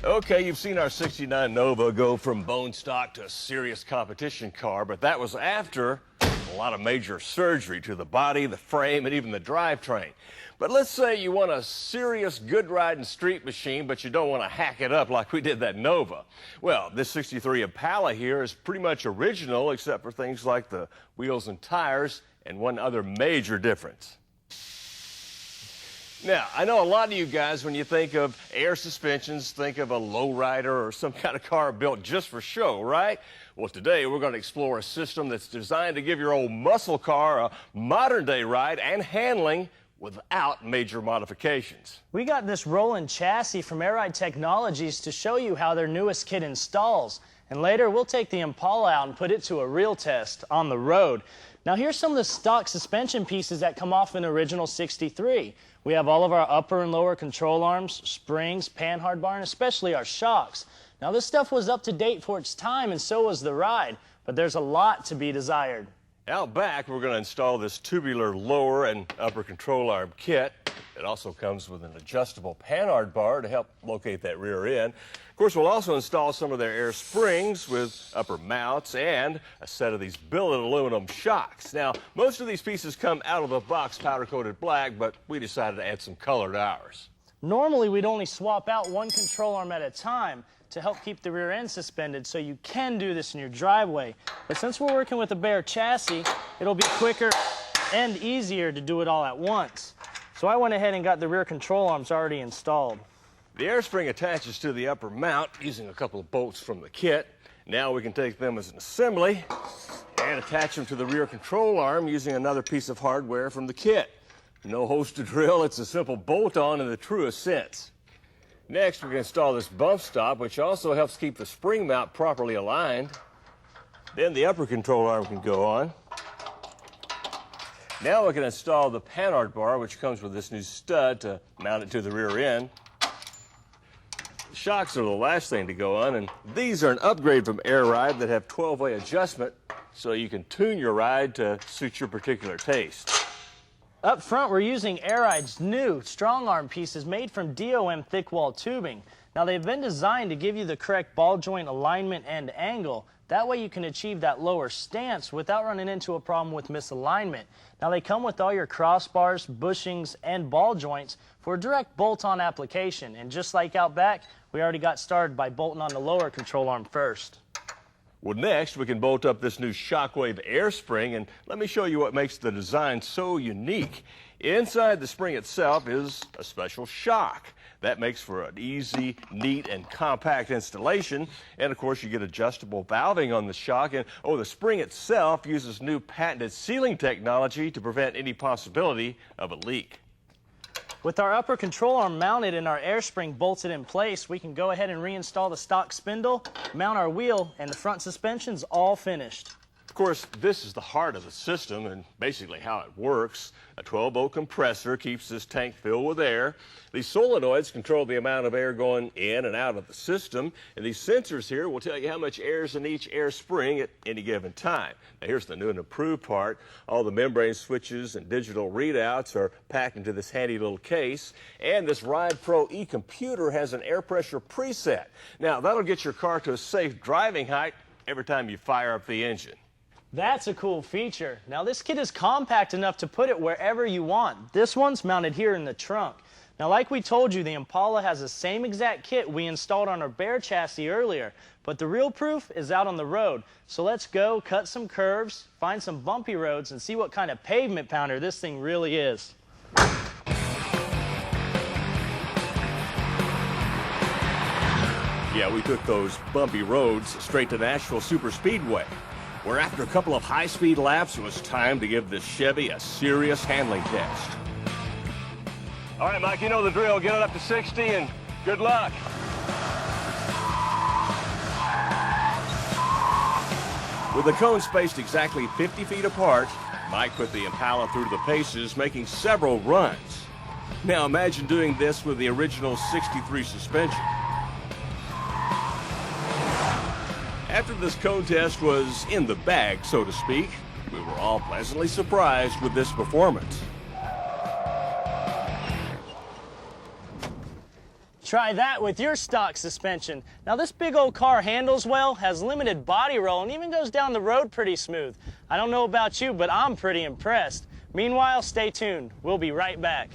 Okay, you've seen our 69 Nova go from bone stock to a serious competition car, but that was after a lot of major surgery to the body, the frame, and even the drivetrain. But let's say you want a serious, good-riding street machine, but you don't want to hack it up like we did that Nova. Well, this 63 Impala here is pretty much original, except for things like the wheels and tires, and one other major difference. Now, I know a lot of you guys, when you think of air suspensions, think of a lowrider or some kind of car built just for show, right? Well, today we're going to explore a system that's designed to give your old muscle car a modern-day ride and handling without major modifications. We got this rolling chassis from Air Ride Technologies to show you how their newest kit installs. And later, we'll take the Impala out and put it to a real test on the road. Now, here's some of the stock suspension pieces that come off an original 63. We have all of our upper and lower control arms, springs, panhard bar, and especially our shocks. Now, this stuff was up to date for its time, and so was the ride, but there's a lot to be desired. Out back, we're going to install this tubular lower and upper control arm kit. It also comes with an adjustable panhard bar to help locate that rear end. Of course, we'll also install some of their air springs with upper mounts and a set of these billet aluminum shocks. Now, most of these pieces come out of the box powder-coated black, but we decided to add some color to ours. Normally, we'd only swap out one control arm at a time to help keep the rear end suspended, so you can do this in your driveway. But since we're working with a bare chassis, it'll be quicker and easier to do it all at once. So I went ahead and got the rear control arms already installed. The air spring attaches to the upper mount using a couple of bolts from the kit. Now we can take them as an assembly and attach them to the rear control arm using another piece of hardware from the kit. No hose to drill, it's a simple bolt-on in the truest sense. Next, we can install this bump stop, which also helps keep the spring mount properly aligned. Then the upper control arm can go on. Now we can install the panhard bar, which comes with this new stud to mount it to the rear end. The shocks are the last thing to go on, and these are an upgrade from Air Ride that have 12-way adjustment, so you can tune your ride to suit your particular taste. Up front, we're using Air Ride's new strong arm pieces made from DOM thick wall tubing. Now, they've been designed to give you the correct ball joint alignment and angle. That way you can achieve that lower stance without running into a problem with misalignment. Now, they come with all your crossbars, bushings, and ball joints for a direct bolt-on application. And just like out back, we already got started by bolting on the lower control arm first. Well, next, we can bolt up this new Shockwave air spring, and let me show you what makes the design so unique. Inside the spring itself is a special shock. That makes for an easy, neat, and compact installation. And, of course, you get adjustable valving on the shock. And, the spring itself uses new patented sealing technology to prevent any possibility of a leak. With our upper control arm mounted and our air spring bolted in place, we can go ahead and reinstall the stock spindle, mount our wheel, and the front suspension's all finished. Of course, this is the heart of the system and basically how it works. A 12-volt compressor keeps this tank filled with air. These solenoids control the amount of air going in and out of the system, and these sensors here will tell you how much air is in each air spring at any given time. Now, here's the new and improved part. All the membrane switches and digital readouts are packed into this handy little case, and this Ride Pro e-computer has an air pressure preset. Now, that'll get your car to a safe driving height every time you fire up the engine. That's a cool feature. Now, this kit is compact enough to put it wherever you want. This one's mounted here in the trunk. Now, like we told you, the Impala has the same exact kit we installed on our bare chassis earlier, but the real proof is out on the road. So let's go cut some curves, find some bumpy roads, and see what kind of pavement pounder this thing really is. Yeah, we took those bumpy roads straight to Nashville Superspeedway, where after a couple of high-speed laps, it was time to give this Chevy a serious handling test. All right, Mike, you know the drill. Get it up to 60 and good luck. With the cones spaced exactly 50 feet apart, Mike put the Impala through the paces, making several runs. Now imagine doing this with the original 63 suspension. After this cone test was in the bag, so to speak, we were all pleasantly surprised with this performance. Try that with your stock suspension. Now this big old car handles well, has limited body roll, and even goes down the road pretty smooth. I don't know about you, but I'm pretty impressed. Meanwhile, stay tuned. We'll be right back.